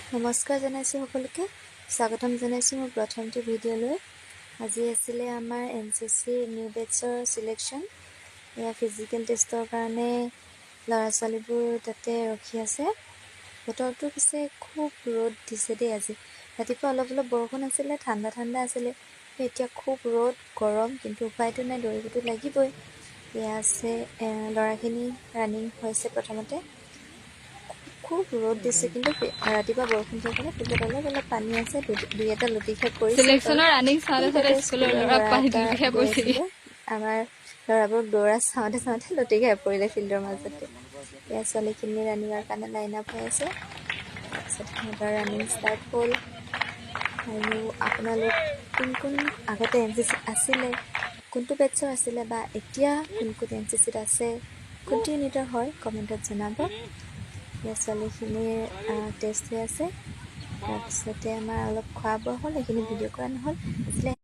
নমস্কাৰ জনাইছোঁ সকলোকে স্বাগতম জনাইছোঁ মোৰ প্ৰথমটো ভিডিঅ'লৈ। আজি আছিলে আমাৰ NCC নিউ বেটছৰ চিলেকশ্যন। এয়া ফিজিকেল টেষ্টৰ কাৰণে ল'ৰা ছোৱালীবোৰ তাতে ৰখি আছে। বতৰটো পিছে খুব ৰ'দ দিছে দেই। আজি ৰাতিপুৱা অলপ বৰষুণ আছিলে, ঠাণ্ডা আছিলে, এতিয়া খুব ৰ'দ গৰম, কিন্তু উপায়টো নাই, দৌৰিবতো লাগিবই। এয়া আছে ল'ৰাখিনি ৰানিং হৈছে। প্ৰথমতে খুব ৰ'দ দিছে, কিন্তু ৰাতিপুৱা বৰষুণ দিয়া কাৰণে ফিল্ডত অলপ পানী আছে, দুই এটা লুটি খাই পৰিছে। স্কুলৰ ল'ৰা এটা গৈ আছিলে, আমাৰ ল'ৰাবোৰক দৌৰা চাওঁতে লুটি খাই পৰিলে ফিল্ডৰ মাজতে। এয়া ছোৱালীখিনি ৰানিঙৰ কাৰণে লাইন আপ হৈ আছে। তাৰপিছত সিহঁতৰ ৰানিং ষ্টাৰ্ট হ'ল। আৰু আপোনালোক কোন আগতে NCC আছিলে, কোনটো বেটছৰ আছিলে, বা এতিয়া কোন NCCত আছে, কোনটো ইউনিটৰ হয়, কমেণ্টত জনাব। এয়া ছোৱালীখিনিৰ টেষ্ট হৈ আছে। তাৰপিছতে আমাৰ অলপ খোৱা বোৱা হ'ল, সেইখিনি ভিডিঅ' কৰা নহ'ল।